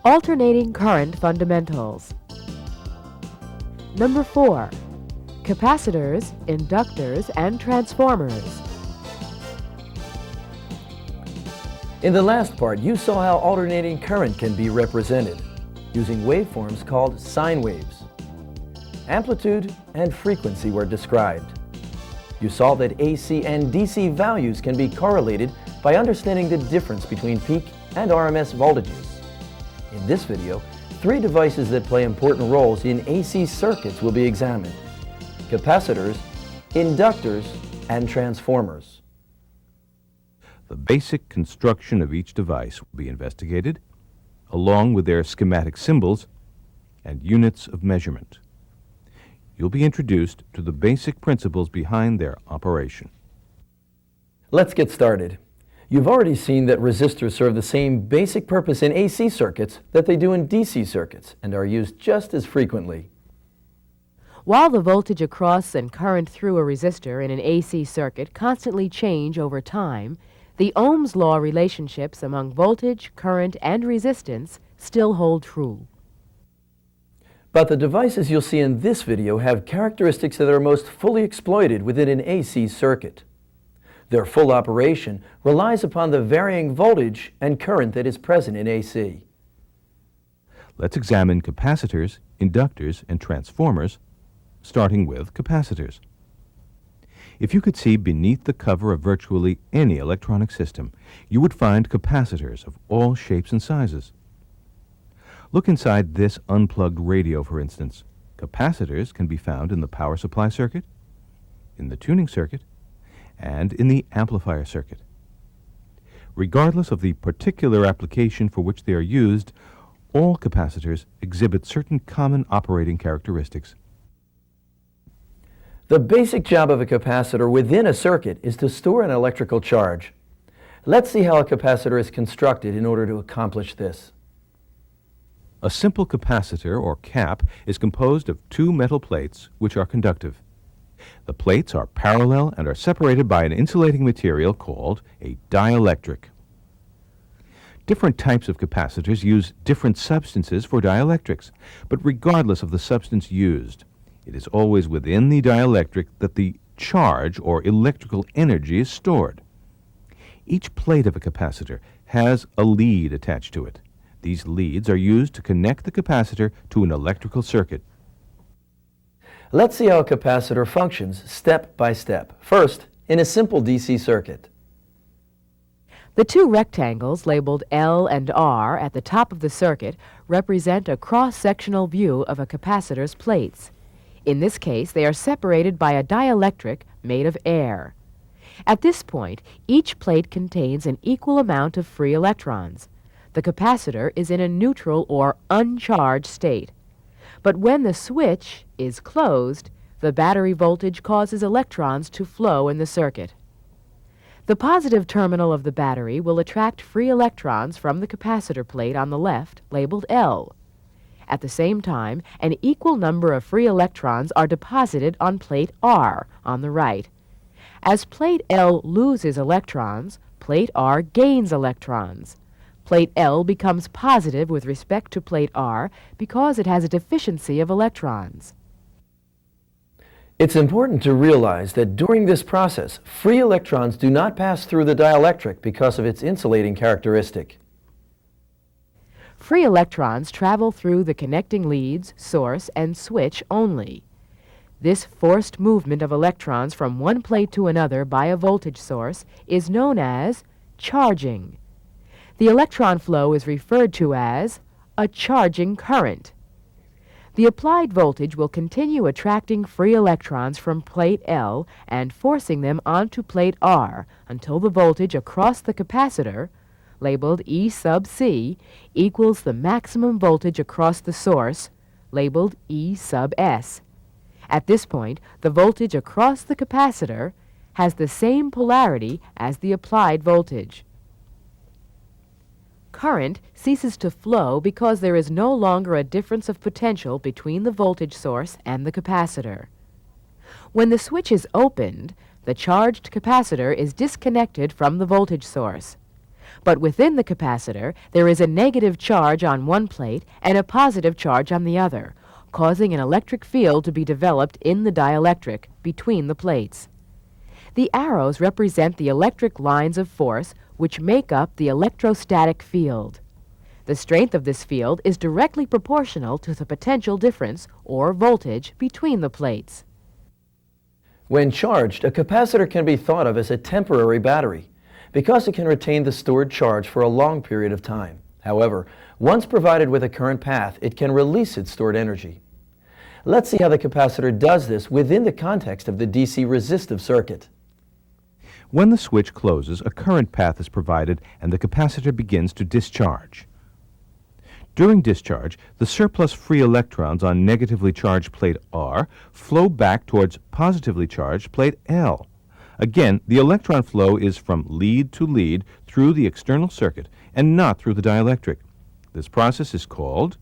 Alternating current fundamentals. Number 4. Capacitors, inductors, and transformers. In the last part, you saw how alternating current can be represented using waveforms called sine waves. Amplitude and frequency were described. You saw that AC and DC values can be correlated by understanding the difference between peak and RMS voltages. In this video, 3 devices that play important roles in AC circuits will be examined: capacitors, inductors, and transformers. The basic construction of each device will be investigated, along with their schematic symbols and units of measurement. You'll be introduced to the basic principles behind their operation. Let's get started. You've already seen that resistors serve the same basic purpose in AC circuits that they do in DC circuits and are used just as frequently. While the voltage across and current through a resistor in an AC circuit constantly change over time, the Ohm's law relationships among voltage, current, and resistance still hold true. But the devices you'll see in this video have characteristics that are most fully exploited within an AC circuit. Their full operation relies upon the varying voltage and current that is present in AC. Let's examine capacitors, inductors, and transformers, starting with capacitors. If you could see beneath the cover of virtually any electronic system, you would find capacitors of all shapes and sizes. Look inside this unplugged radio, for instance. Capacitors can be found in the power supply circuit, in the tuning circuit, and in the amplifier circuit. Regardless of the particular application for which they are used, all capacitors exhibit certain common operating characteristics. The basic job of a capacitor within a circuit is to store an electrical charge. Let's see how a capacitor is constructed in order to accomplish this. A simple capacitor, or cap, is composed of 2 metal plates which are conductive. The plates are parallel and are separated by an insulating material called a dielectric. Different types of capacitors use different substances for dielectrics, but regardless of the substance used, it is always within the dielectric that the charge or electrical energy is stored. Each plate of a capacitor has a lead attached to it. These leads are used to connect the capacitor to an electrical circuit. Let's see how a capacitor functions step by step. First, in a simple DC circuit. The 2 rectangles labeled L and R at the top of the circuit represent a cross-sectional view of a capacitor's plates. In this case, they are separated by a dielectric made of air. At this point, each plate contains an equal amount of free electrons. The capacitor is in a neutral or uncharged state. But when the switch is closed, the battery voltage causes electrons to flow in the circuit. The positive terminal of the battery will attract free electrons from the capacitor plate on the left, labeled L. At the same time, an equal number of free electrons are deposited on plate R on the right. As plate L loses electrons, plate R gains electrons. Plate L becomes positive with respect to plate R because it has a deficiency of electrons. It's important to realize that during this process, free electrons do not pass through the dielectric because of its insulating characteristic. Free electrons travel through the connecting leads, source, and switch only. This forced movement of electrons from one plate to another by a voltage source is known as charging. The electron flow is referred to as a charging current. The applied voltage will continue attracting free electrons from plate L and forcing them onto plate R until the voltage across the capacitor, labeled E sub C, equals the maximum voltage across the source, labeled E sub S. At this point, the voltage across the capacitor has the same polarity as the applied voltage. Current ceases to flow because there is no longer a difference of potential between the voltage source and the capacitor. When the switch is opened, the charged capacitor is disconnected from the voltage source. But within the capacitor, there is a negative charge on one plate and a positive charge on the other, causing an electric field to be developed in the dielectric between the plates. The arrows represent the electric lines of force which make up the electrostatic field. The strength of this field is directly proportional to the potential difference, or voltage, between the plates. When charged, a capacitor can be thought of as a temporary battery because it can retain the stored charge for a long period of time. However, once provided with a current path, it can release its stored energy. Let's see how the capacitor does this within the context of the DC resistive circuit. When the switch closes, a current path is provided and the capacitor begins to discharge. During discharge, the surplus free electrons on negatively charged plate R flow back towards positively charged plate L. Again, the electron flow is from lead to lead through the external circuit and not through the dielectric. This process is called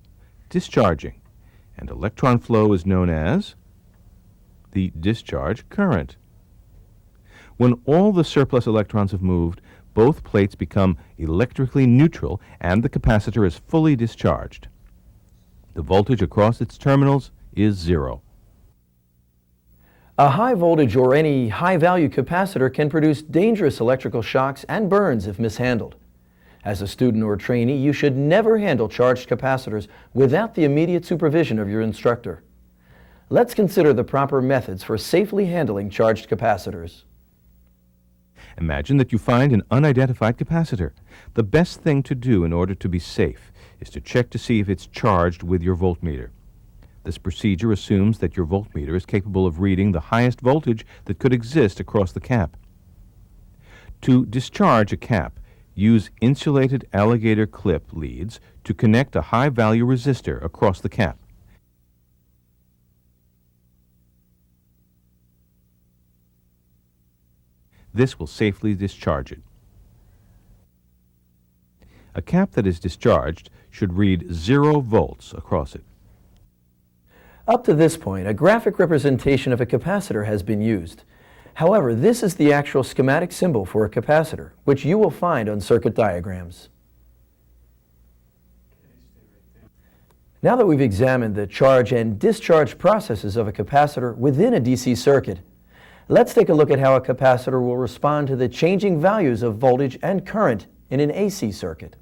discharging, and electron flow is known as the discharge current. When all the surplus electrons have moved, both plates become electrically neutral and the capacitor is fully discharged. The voltage across its terminals is 0. A high voltage or any high-value capacitor can produce dangerous electrical shocks and burns if mishandled. As a student or trainee, you should never handle charged capacitors without the immediate supervision of your instructor. Let's consider the proper methods for safely handling charged capacitors. Imagine that you find an unidentified capacitor. The best thing to do in order to be safe is to check to see if it's charged with your voltmeter. This procedure assumes that your voltmeter is capable of reading the highest voltage that could exist across the cap. To discharge a cap, use insulated alligator clip leads to connect a high-value resistor across the cap. This will safely discharge it. A cap that is discharged should read 0 volts across it. Up to this point, a graphic representation of a capacitor has been used. However, this is the actual schematic symbol for a capacitor, which you will find on circuit diagrams. Now that we've examined the charge and discharge processes of a capacitor within a DC circuit, let's take a look at how a capacitor will respond to the changing values of voltage and current in an AC circuit.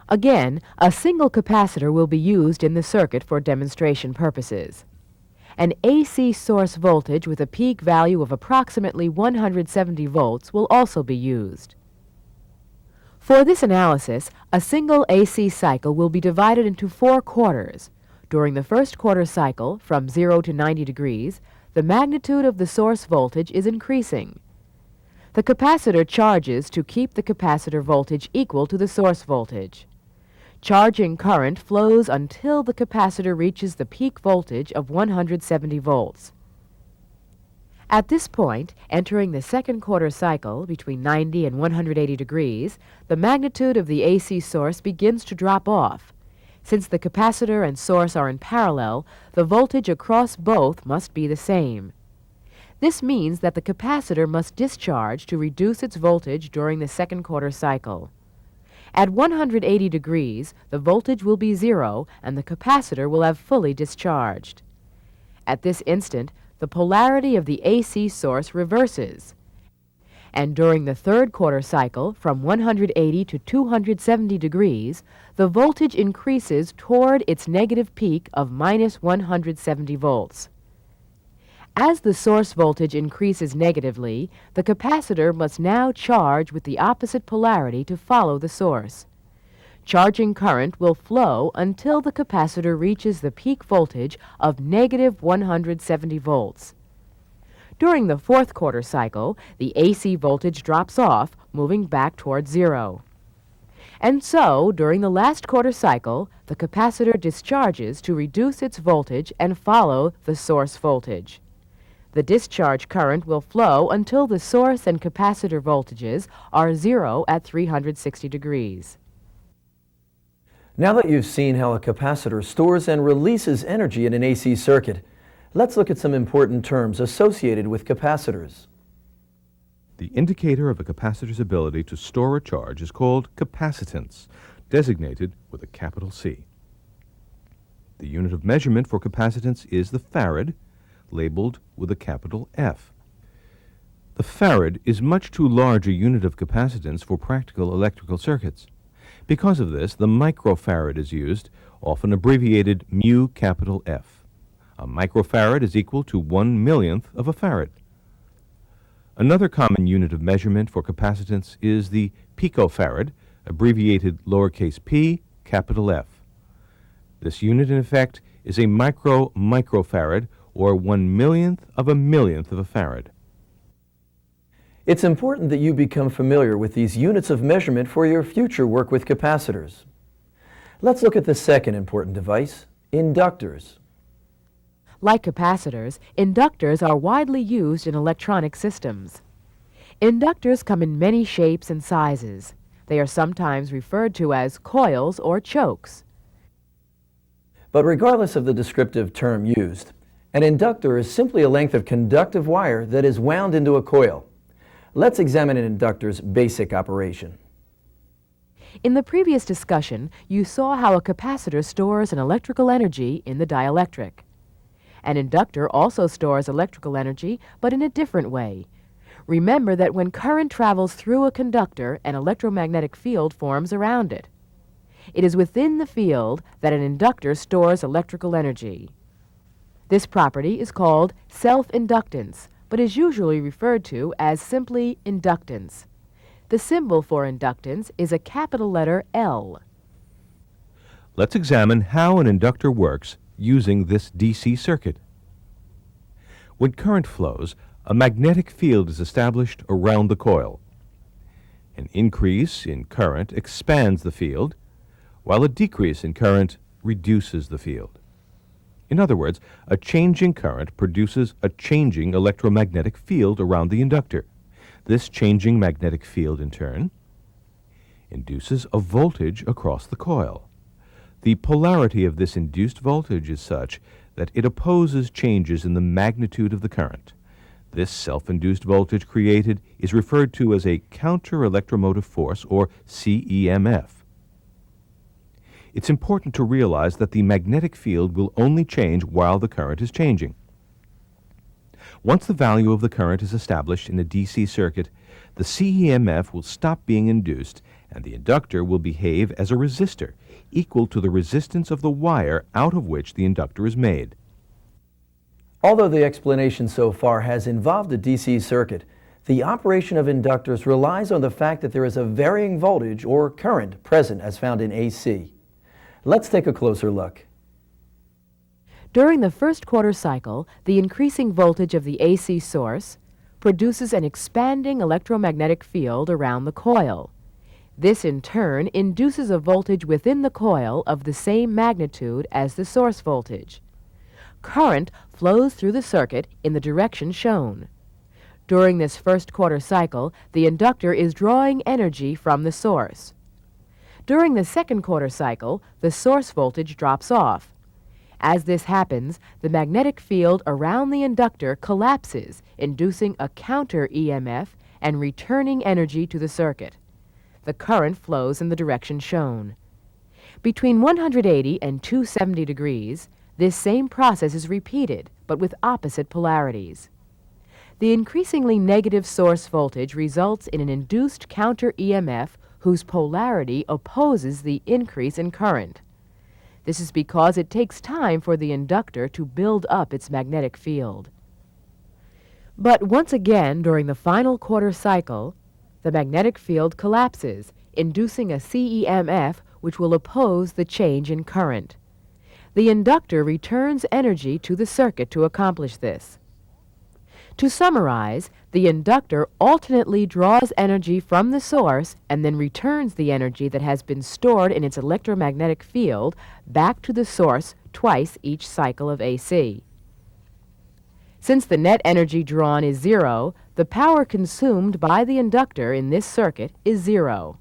Again, a single capacitor will be used in the circuit for demonstration purposes. An AC source voltage with a peak value of approximately 170 volts will also be used. For this analysis, a single AC cycle will be divided into 4 quarters. During the first quarter cycle, from 0 to 90 degrees, the magnitude of the source voltage is increasing. The capacitor charges to keep the capacitor voltage equal to the source voltage. Charging current flows until the capacitor reaches the peak voltage of 170 volts. At this point, entering the second quarter cycle between 90 and 180 degrees, the magnitude of the AC source begins to drop off. Since the capacitor and source are in parallel, the voltage across both must be the same. This means that the capacitor must discharge to reduce its voltage during the second quarter cycle. At 180 degrees, the voltage will be 0 and the capacitor will have fully discharged. At this instant, the polarity of the AC source reverses. And during the third quarter cycle, from 180 to 270 degrees, the voltage increases toward its negative peak of minus 170 volts. As the source voltage increases negatively, the capacitor must now charge with the opposite polarity to follow the source. Charging current will flow until the capacitor reaches the peak voltage of negative 170 volts. During the fourth quarter cycle, the AC voltage drops off, moving back toward 0. And so, during the last quarter cycle, the capacitor discharges to reduce its voltage and follow the source voltage. The discharge current will flow until the source and capacitor voltages are 0 at 360 degrees. Now that you've seen how a capacitor stores and releases energy in an AC circuit, let's look at some important terms associated with capacitors. The indicator of a capacitor's ability to store a charge is called capacitance, designated with a capital C. The unit of measurement for capacitance is the farad, labeled with a capital F. The farad is much too large a unit of capacitance for practical electrical circuits. Because of this, the microfarad is used, often abbreviated mu capital F. A microfarad is equal to 1/1,000,000th of a farad. Another common unit of measurement for capacitance is the picofarad, abbreviated lowercase p, capital F. This unit, in effect, is a microfarad, or 1/1,000,000th of a millionth of a farad. It's important that you become familiar with these units of measurement for your future work with capacitors. Let's look at the second important device, inductors. Like capacitors, inductors are widely used in electronic systems. Inductors come in many shapes and sizes. They are sometimes referred to as coils or chokes. But regardless of the descriptive term used, an inductor is simply a length of conductive wire that is wound into a coil. Let's examine an inductor's basic operation. In the previous discussion, you saw how a capacitor stores an electrical energy in the dielectric. An inductor also stores electrical energy, but in a different way. Remember that when current travels through a conductor, an electromagnetic field forms around it. It is within the field that an inductor stores electrical energy. This property is called self-inductance, but is usually referred to as simply inductance. The symbol for inductance is a capital letter L. Let's examine how an inductor works using this DC circuit. When current flows, a magnetic field is established around the coil. An increase in current expands the field, while a decrease in current reduces the field. In other words, a changing current produces a changing electromagnetic field around the inductor. This changing magnetic field, in turn, induces a voltage across the coil. The polarity of this induced voltage is such that it opposes changes in the magnitude of the current. This self-induced voltage created is referred to as a counter-electromotive force, or CEMF. It's important to realize that the magnetic field will only change while the current is changing. Once the value of the current is established in a DC circuit, the CEMF will stop being induced and the inductor will behave as a resistor, equal to the resistance of the wire out of which the inductor is made. Although the explanation so far has involved a DC circuit, the operation of inductors relies on the fact that there is a varying voltage or current present as found in AC. Let's take a closer look. During the first quarter cycle, the increasing voltage of the AC source produces an expanding electromagnetic field around the coil. This, in turn, induces a voltage within the coil of the same magnitude as the source voltage. Current flows through the circuit in the direction shown. During this first quarter cycle, the inductor is drawing energy from the source. During the second quarter cycle, the source voltage drops off. As this happens, the magnetic field around the inductor collapses, inducing a counter EMF and returning energy to the circuit. The current flows in the direction shown. Between 180 and 270 degrees, this same process is repeated, but with opposite polarities. The increasingly negative source voltage results in an induced counter EMF whose polarity opposes the increase in current. This is because it takes time for the inductor to build up its magnetic field. But once again, during the final quarter cycle, the magnetic field collapses, inducing a CEMF which will oppose the change in current. The inductor returns energy to the circuit to accomplish this. To summarize, the inductor alternately draws energy from the source and then returns the energy that has been stored in its electromagnetic field back to the source twice each cycle of AC. Since the net energy drawn is zero, the power consumed by the inductor in this circuit is zero.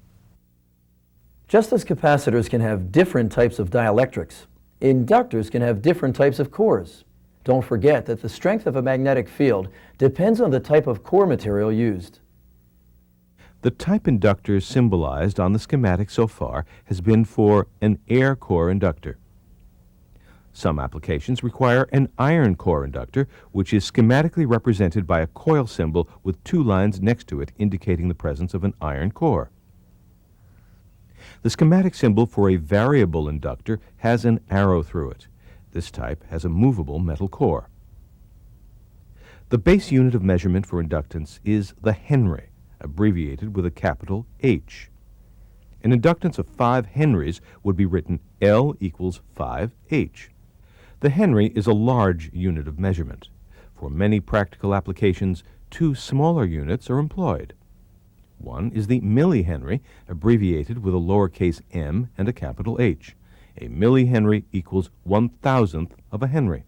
Just as capacitors can have different types of dielectrics, inductors can have different types of cores. Don't forget that the strength of a magnetic field depends on the type of core material used. The type inductor symbolized on the schematic so far has been for an air core inductor. Some applications require an iron core inductor, which is schematically represented by a coil symbol with two lines next to it indicating the presence of an iron core. The schematic symbol for a variable inductor has an arrow through it. This type has a movable metal core. The base unit of measurement for inductance is the Henry, abbreviated with a capital H. An inductance of 5 henries would be written L equals 5H. The Henry is a large unit of measurement. For many practical applications, 2 smaller units are employed. One is the millihenry, abbreviated with a lowercase m and a capital H. A millihenry equals 1,000th of a henry.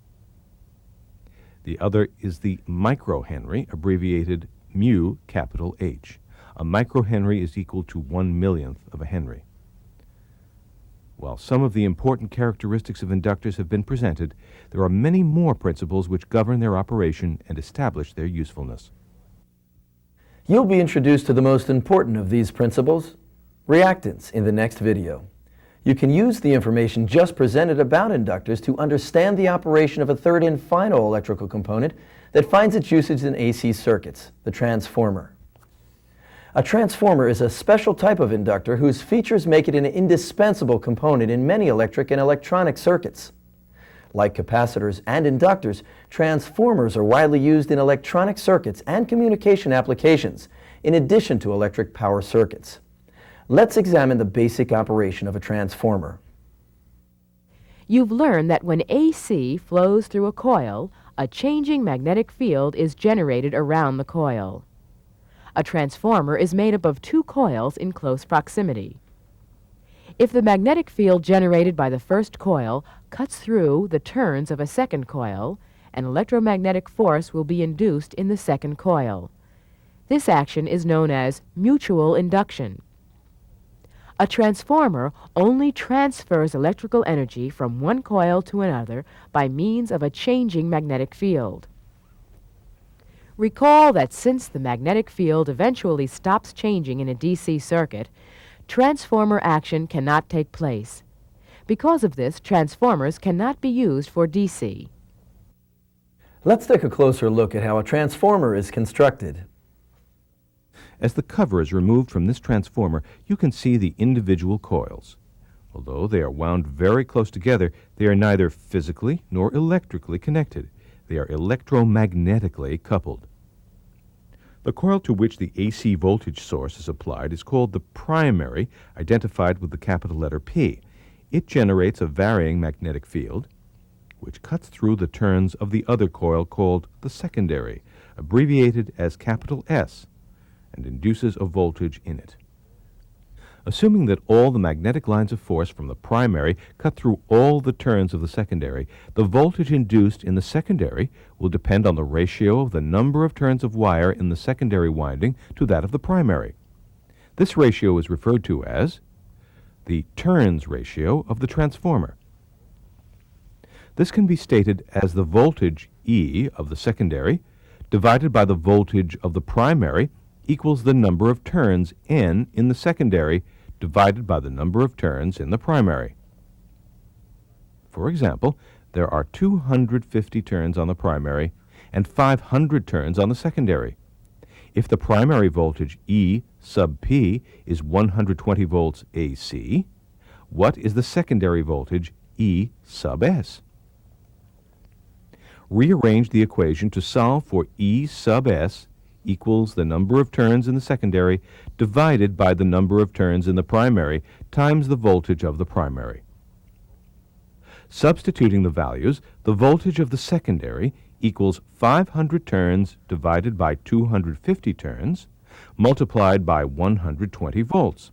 The other is the microhenry, abbreviated mu capital H. A microhenry is equal to 1/1,000,000th of a henry. While some of the important characteristics of inductors have been presented, there are many more principles which govern their operation and establish their usefulness. You'll be introduced to the most important of these principles, reactance, in the next video. You can use the information just presented about inductors to understand the operation of a third and final electrical component that finds its usage in AC circuits, the transformer. A transformer is a special type of inductor whose features make it an indispensable component in many electric and electronic circuits. Like capacitors and inductors, transformers are widely used in electronic circuits and communication applications, in addition to electric power circuits. Let's examine the basic operation of a transformer. You've learned that when AC flows through a coil, a changing magnetic field is generated around the coil. A transformer is made up of 2 coils in close proximity. If the magnetic field generated by the first coil cuts through the turns of a second coil, an electromagnetic force will be induced in the second coil. This action is known as mutual induction. A transformer only transfers electrical energy from one coil to another by means of a changing magnetic field. Recall that since the magnetic field eventually stops changing in a DC circuit, transformer action cannot take place. Because of this, transformers cannot be used for DC. Let's take a closer look at how a transformer is constructed. As the cover is removed from this transformer, you can see the individual coils. Although they are wound very close together, they are neither physically nor electrically connected. They are electromagnetically coupled. The coil to which the AC voltage source is applied is called the primary, identified with the capital letter P. It generates a varying magnetic field, which cuts through the turns of the other coil called the secondary, abbreviated as capital S, and induces a voltage in it. Assuming that all the magnetic lines of force from the primary cut through all the turns of the secondary, the voltage induced in the secondary will depend on the ratio of the number of turns of wire in the secondary winding to that of the primary. This ratio is referred to as the turns ratio of the transformer. This can be stated as the voltage E of the secondary divided by the voltage of the primary equals the number of turns N in the secondary divided by the number of turns in the primary. For example, there are 250 turns on the primary and 500 turns on the secondary. If the primary voltage E sub P is 120 volts AC, what is the secondary voltage E sub S? Rearrange the equation to solve for E sub S equals the number of turns in the secondary divided by the number of turns in the primary times the voltage of the primary. Substituting the values, the voltage of the secondary equals 500 turns divided by 250 turns multiplied by 120 volts.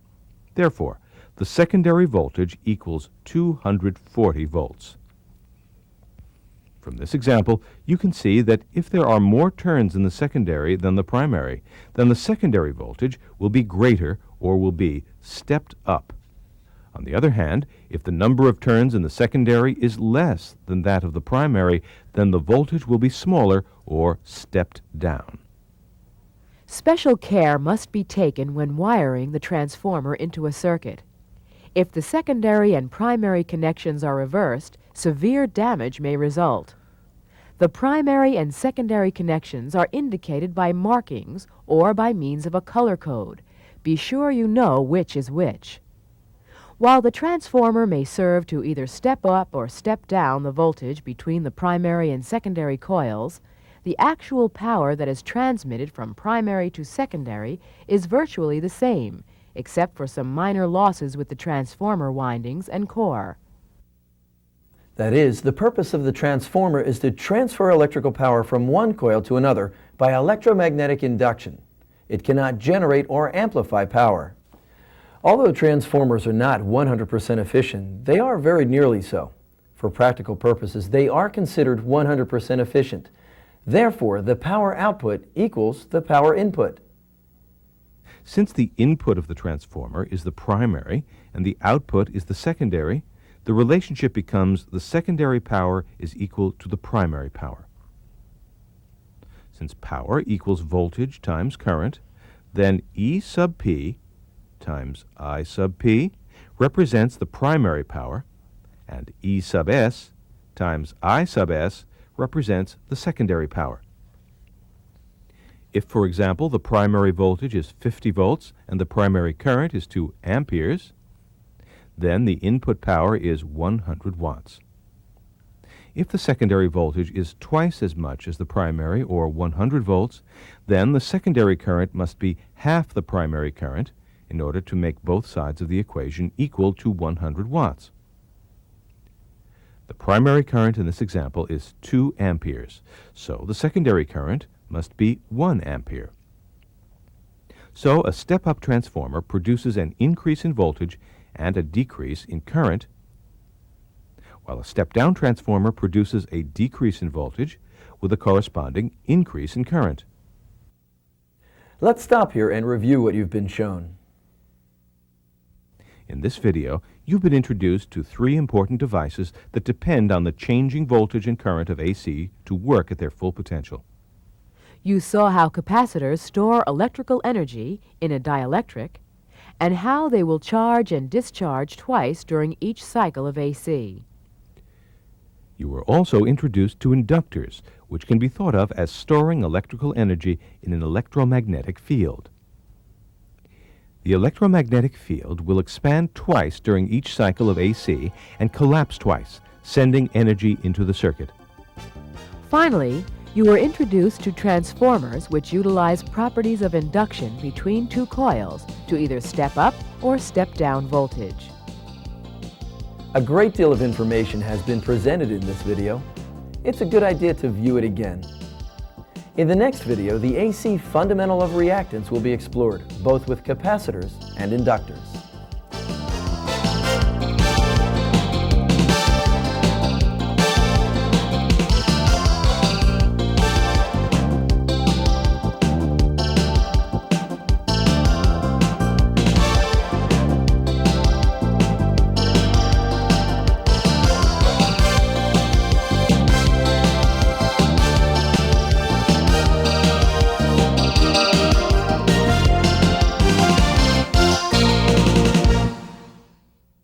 Therefore, the secondary voltage equals 240 volts. From this example, you can see that if there are more turns in the secondary than the primary, then the secondary voltage will be greater or will be stepped up. On the other hand, if the number of turns in the secondary is less than that of the primary, then the voltage will be smaller or stepped down. Special care must be taken when wiring the transformer into a circuit. If the secondary and primary connections are reversed, severe damage may result. The primary and secondary connections are indicated by markings or by means of a color code. Be sure you know which is which. While the transformer may serve to either step up or step down the voltage between the primary and secondary coils, the actual power that is transmitted from primary to secondary is virtually the same, except for some minor losses with the transformer windings and core. That is, the purpose of the transformer is to transfer electrical power from one coil to another by electromagnetic induction. It cannot generate or amplify power. Although transformers are not 100% efficient, they are very nearly so. For practical purposes, they are considered 100% efficient. Therefore, the power output equals the power input. Since the input of the transformer is the primary and the output is the secondary, the relationship becomes the secondary power is equal to the primary power. Since power equals voltage times current, then E sub P times I sub P represents the primary power, and E sub S times I sub S represents the secondary power. If, for example, the primary voltage is 50 volts and the primary current is 2 amperes, then the input power is 100 watts. If the secondary voltage is twice as much as the primary, or 100 volts, then the secondary current must be half the primary current in order to make both sides of the equation equal to 100 watts. The primary current in this example is 2 amperes, so the secondary current must be 1 ampere. So a step-up transformer produces an increase in voltage and a decrease in current, while a step-down transformer produces a decrease in voltage with a corresponding increase in current. Let's stop here and review what you've been shown. In this video, you've been introduced to 3 important devices that depend on the changing voltage and current of AC to work at their full potential. You saw how capacitors store electrical energy in a dielectric and how they will charge and discharge twice during each cycle of AC. You were also introduced to inductors, which can be thought of as storing electrical energy in an electromagnetic field. The electromagnetic field will expand twice during each cycle of AC and collapse twice, sending energy into the circuit. Finally, you were introduced to transformers which utilize properties of induction between 2 coils to either step up or step down voltage. A great deal of information has been presented in this video. It's a good idea to view it again. In the next video, the AC fundamental of reactance will be explored, both with capacitors and inductors.